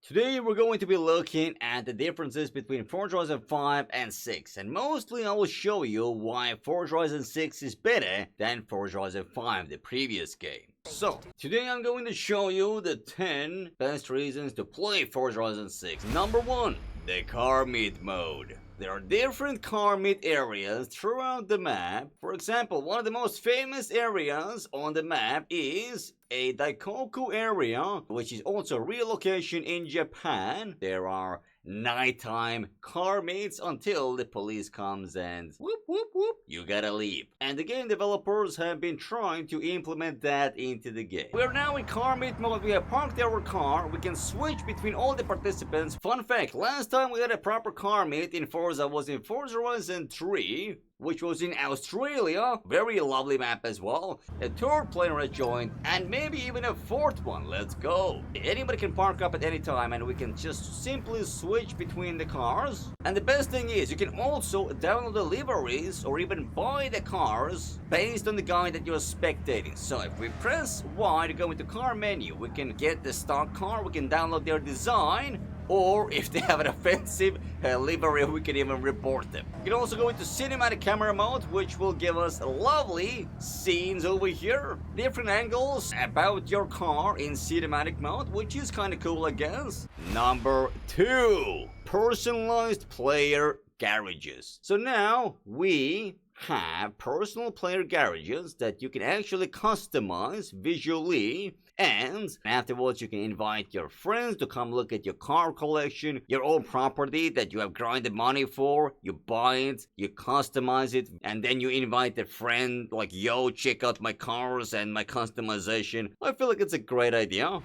Today we're going to be looking at the differences between Forza Horizon 5 and 6, and mostly I will show you why Forza Horizon 6 is better than Forza Horizon 5, the previous game. So, today I'm going to show you the 10 best reasons to play Forza Horizon 6. Number 1, the car meet mode. There are different car meet areas throughout the map. For example, one of the most famous areas on the map is a Daikoku area, which is also a real location in Japan. There are nighttime car meets until the police comes and whoop whoop whoop, you gotta leave. And the game developers have been trying to implement that into the game. We are now in car meet mode. We have parked our car. We can switch between all the participants. Fun fact, last time we had a proper car meet in Forza was in Forza Horizon 3, which was in Australia. Very lovely map as well. A third player has joined, and maybe even a fourth one. Let's go. Anybody can park up at any time, and we can just simply switch between the cars. And the best thing is, you can also download the liveries or even buy the cars based on the guy that you're spectating. So if we press Y to go into car menu, we can get the stock car, we can download their design, or if they have an offensive livery, we can even report them. You can also go into cinematic camera mode, which will give us lovely scenes over here. Different angles about your car in cinematic mode, which is kind of cool, I guess. Number 2, personalized player garages. So now we have personal player garages that you can actually customize visually, and afterwards you can invite your friends to come look at your car collection, your own property that you have grinded money for. You buy it, you customize it, and then you invite a friend like, yo, check out my cars and my customization. I feel like it's a great idea.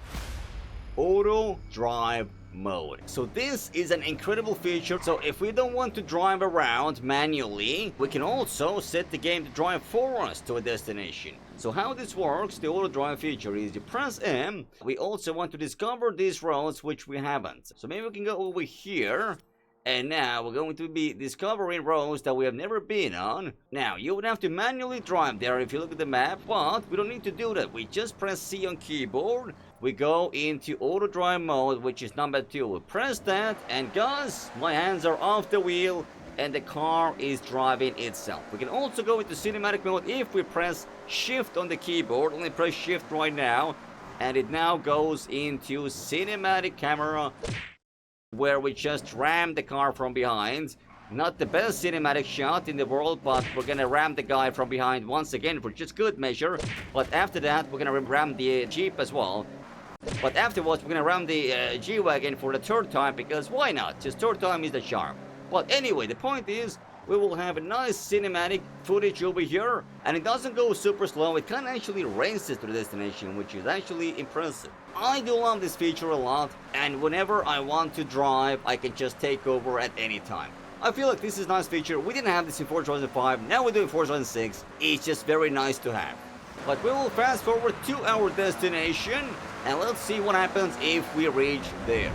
Auto drive mode. So this is an incredible feature. So if we don't want to drive around manually, we can also set the game to drive for us to a destination. So how this works, the auto drive feature is you press M. We also want to discover these roads which we haven't. So maybe we can go over here. And now we're going to be discovering roads that we have never been on. Now, you would have to manually drive there if you look at the map, but we don't need to do that. We just press C on keyboard. We go into auto drive mode, which is number 2. We press that, and guys, my hands are off the wheel, and the car is driving itself. We can also go into cinematic mode if we press Shift on the keyboard. Only press Shift right now, and it now goes into cinematic camera, where we just ram the car from behind. Not the best cinematic shot in the world, but we're gonna ram the guy from behind once again for just good measure. But after that, we're gonna ram the Jeep as well. But afterwards, we're gonna ram the G-Wagon for the third time, because why not? Just third time is the charm. But anyway, the point is, we will have a nice cinematic footage over here, and it doesn't go super slow. It can actually races to the destination, which is actually impressive. I do love this feature a lot, and whenever I want to drive, I can just take over at any time. I feel like this is a nice feature. We didn't have this in Forza Horizon 5, now we're doing Forza Horizon 6. It's just very nice to have. But we will fast forward to our destination, and let's see what happens if we reach there.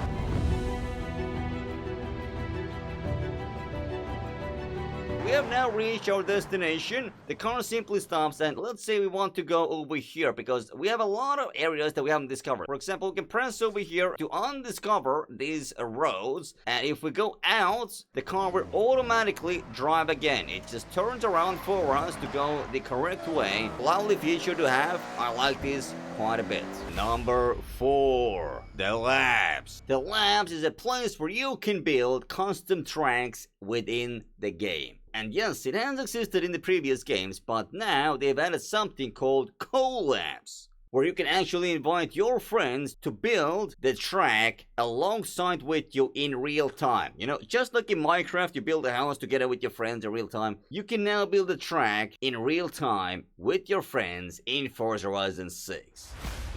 We have now reached our destination. The car simply stops, and let's say we want to go over here because we have a lot of areas that we haven't discovered. For example, we can press over here to undiscover these roads, and if we go out, the car will automatically drive again. It just turns around for us to go the correct way. Lovely feature to have. I like this quite a bit. Number 4, the labs. The labs is a place where you can build custom tracks within the game. And yes, it has existed in the previous games, but now they've added something called collabs, where you can actually invite your friends to build the track alongside with you in real time. You know, just like in Minecraft, you build a house together with your friends in real time. You can now build a track in real time with your friends in Forza Horizon 6.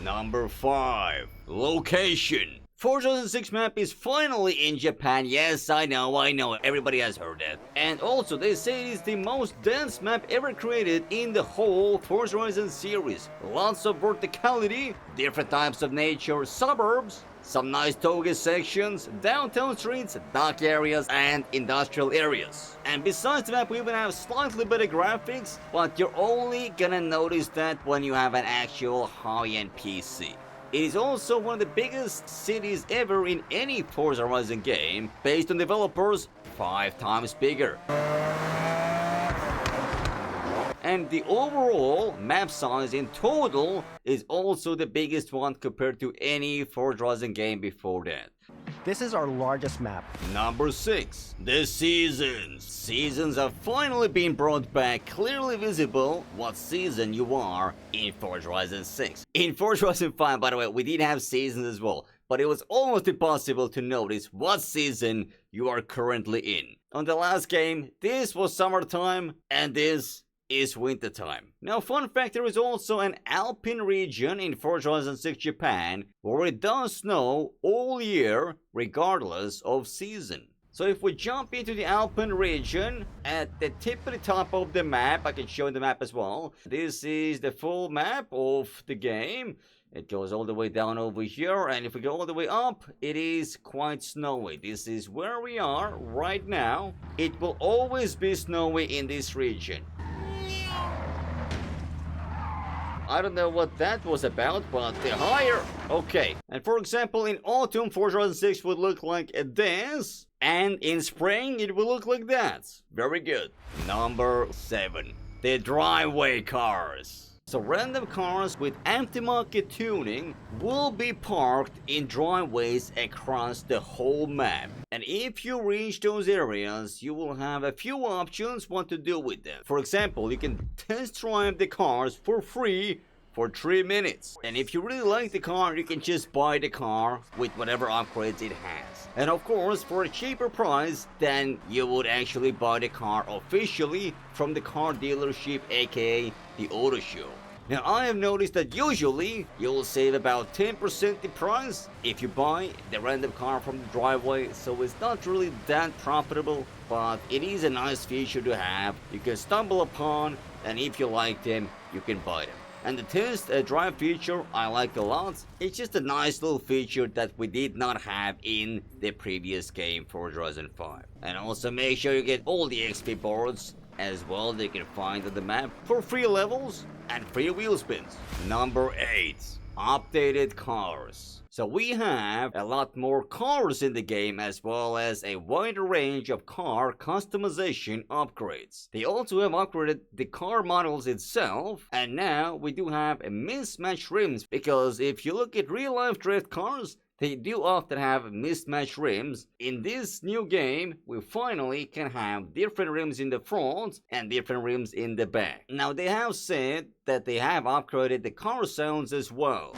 Number 5, location. Forza Horizon 6 map is finally in Japan. Yes, I know, everybody has heard that. And also, they say it is the most dense map ever created in the whole Forza Horizon series. Lots of verticality, different types of nature, suburbs, some nice toga sections, downtown streets, dock areas, and industrial areas. And besides the map, we even have slightly better graphics, but you're only gonna notice that when you have an actual high-end PC. It is also one of the biggest cities ever in any Forza Horizon game, based on developers 5 times bigger. And the overall map size in total is also the biggest one compared to any Forza Horizon game before that. This is our largest map. Number 6. The Seasons. Seasons have finally been brought back, clearly visible what season you are in Forza Horizon 6. In Forza Horizon 5, by the way, we did have seasons as well, but it was almost impossible to notice what season you are currently in. On the last game, this was summertime, and this is wintertime. Now, fun fact, there is also an Alpine region in Forza Horizon 6 Japan where it does snow all year regardless of season. So if we jump into the Alpine region at the tippity top of the map, I can show you the map as well. This is the full map of the game. It goes all the way down over here, and if we go all the way up, it is quite snowy. This is where we are right now. It will always be snowy in this region. I don't know what that was about, but the higher... Okay. And for example, in autumn, Forza Horizon 6 would look like this. And in spring, it will look like that. Very good. Number 7. The driveway cars. So random cars with aftermarket tuning will be parked in driveways across the whole map. And if you reach those areas, you will have a few options what to do with them. For example, you can test drive the cars for free for 3 minutes. And if you really like the car, you can just buy the car with whatever upgrades it has. And of course, for a cheaper price than you would actually buy the car officially from the car dealership, aka the auto show. Now, I have noticed that usually you'll save about 10% the price if you buy the random car from the driveway, so it's not really that profitable, but it is a nice feature to have. You can stumble upon, and if you like them, you can buy them. And the test drive feature I like a lot. It's just a nice little feature that we did not have in the previous game, Forza Horizon 5. And also make sure you get all the XP boards as well that you can find on the map for free levels and free wheel spins. Number 8. Updated cars. So we have a lot more cars in the game, as well as a wider range of car customization upgrades. They also have upgraded the car models itself, and now we do have a mismatched rims, because if you look at real life drift cars, they do often have mismatched rims. In this new game, we finally can have different rims in the front and different rims in the back. Now, they have said that they have upgraded the car sounds as well.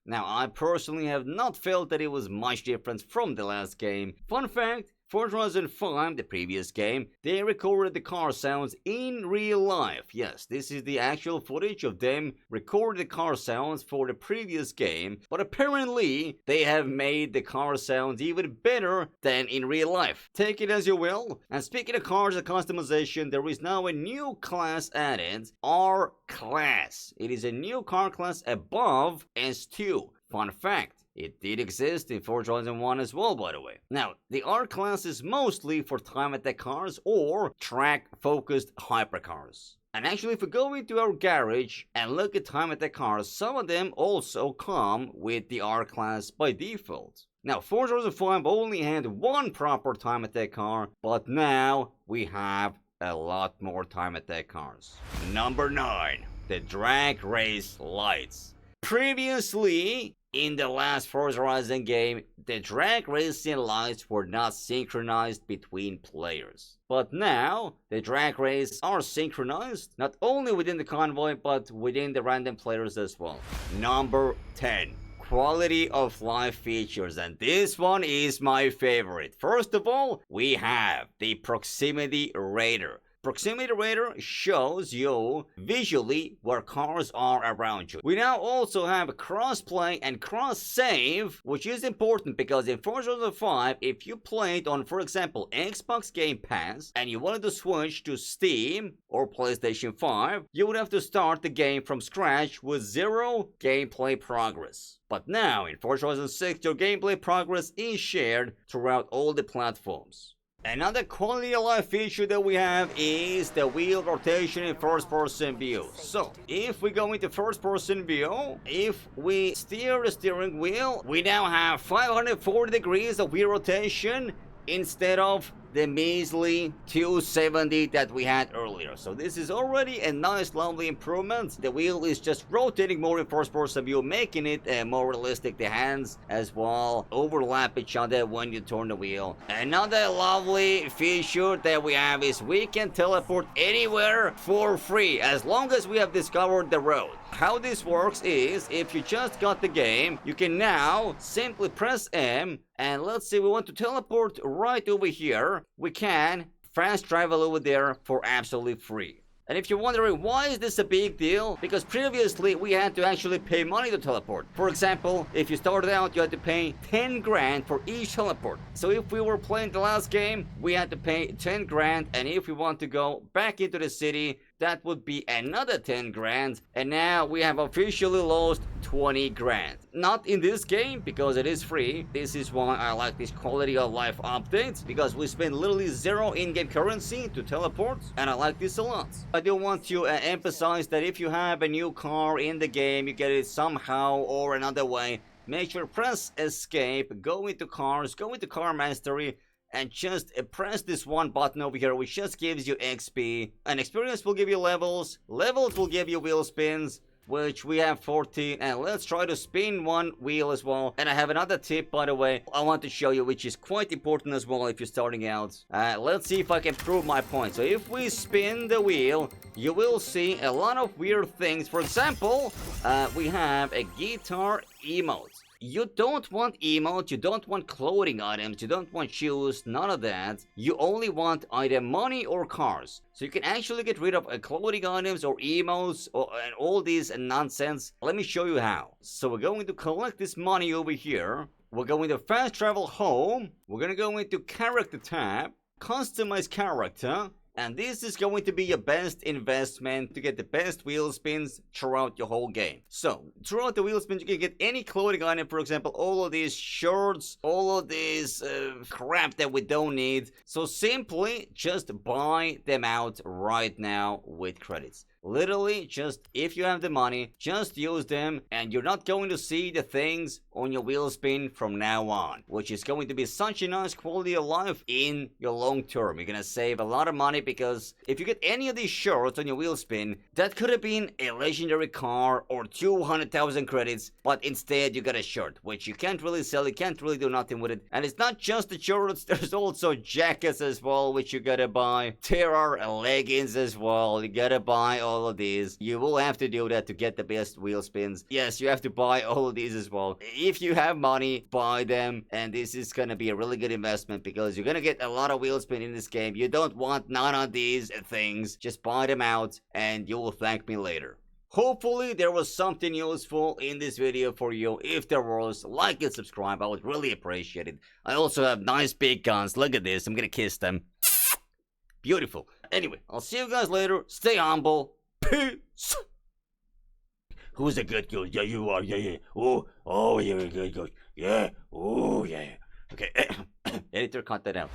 Now, I personally have not felt that it was much different from the last game. Fun fact, Forza Horizon 5, the previous game, they recorded the car sounds in real life. Yes, this is the actual footage of them recording the car sounds for the previous game, but apparently they have made the car sounds even better than in real life. Take it as you will. And speaking of cars and customization, there is now a new class added, R-Class. It is a new car class above S2. Fun fact. It did exist in Forza Horizon 1 as well, by the way. Now, the R-Class is mostly for time attack cars or track-focused hypercars. And actually, if we go into our garage and look at time attack cars, some of them also come with the R-Class by default. Now, Forza Horizon 5 only had one proper time attack car, but now we have a lot more time attack cars. Number 9. The drag race lights. Previously, in the last Forza Horizon game, the drag racing lights were not synchronized between players. But now, the drag races are synchronized, not only within the convoy, but within the random players as well. Number 10. Quality of life features, and this one is my favorite. First of all, we have the proximity radar. Proximity radar shows you visually where cars are around you. We now also have cross-play and cross-save, which is important because in Forza Horizon 5, if you played on, for example, Xbox Game Pass, and you wanted to switch to Steam or PlayStation 5, you would have to start the game from scratch with 0 gameplay progress. But now, in Forza Horizon 6, your gameplay progress is shared throughout all the platforms. Another quality of life feature that we have is the wheel rotation in first person view. So, if we go into first person view, if we steer the steering wheel, we now have 540 degrees of wheel rotation instead of the measly 270 that we had earlier. So this is already a nice, lovely improvement. The wheel is just rotating more in first person view, making it more realistic. The hands as well overlap each other when you turn the wheel. Another lovely feature that we have is we can teleport anywhere for free as long as we have discovered the road. How this works is, if you just got the game, you can now simply press M, and let's say we want to teleport right over here. We can fast travel over there for absolutely free. And if you're wondering why is this a big deal, because previously we had to actually pay money to teleport. For example, if you started out, you had to pay 10 grand for each teleport. So if we were playing the last game, we had to pay 10 grand, and if we want to go back into the city, that would be another 10 grand, and now we have officially lost 20 grand. Not in this game, because it is free. This is why I like this quality of life update, because we spend literally zero in-game currency to teleport, and I like this a lot. I do want to emphasize that if you have a new car in the game, you get it somehow or another way, make sure press escape, go into cars, go into car mastery, and just press this one button over here, which just gives you XP. And experience will give you levels. Levels will give you wheel spins, which we have 14. And let's try to spin one wheel as well. And I have another tip, by the way, I want to show you, which is quite important as well if you're starting out. Let's see if I can prove my point. So if we spin the wheel, you will see a lot of weird things. For example, we have a guitar emote. You don't want emotes, you don't want clothing items, you don't want shoes, none of that. You only want either money or cars. So you can actually get rid of clothing items or emotes and all this nonsense. Let me show you how. So we're going to collect this money over here. We're going to fast travel home. We're going to go into character tab, customize character. And this is going to be your best investment to get the best wheel spins throughout your whole game. So, throughout the wheel spins, you can get any clothing item, for example, all of these shirts, all of this crap that we don't need. So simply just buy them out right now with credits. Literally, just if you have the money, just use them, and you're not going to see the things on your wheel spin from now on, which is going to be such a nice quality of life in your long term. You're gonna save a lot of money, because if you get any of these shirts on your wheel spin, that could have been a legendary car or 200,000 credits, but instead you got a shirt, which you can't really sell, you can't really do nothing with it. And it's not just the shirts, there's also jackets as well, which you gotta buy. There are leggings as well, you gotta buy all of these. You will have to do that to get the best wheel spins. Yes, you have to buy all of these as well. If you have money, buy them, and this is gonna be a really good investment, because you're gonna get a lot of wheel spin in this game. You don't want none of these things. Just buy them out, and you will thank me later. Hopefully there was something useful in this video for you. If there was, like and subscribe. I would really appreciate it. I also have nice big guns. Look at this. I'm gonna kiss them. Beautiful. Anyway, I'll see you guys later. Stay humble. Peace. Who's a good girl? Yeah, you are. Yeah, yeah. Oh, you're a good girl. Yeah. Oh, yeah. Okay. Editor, cut that out.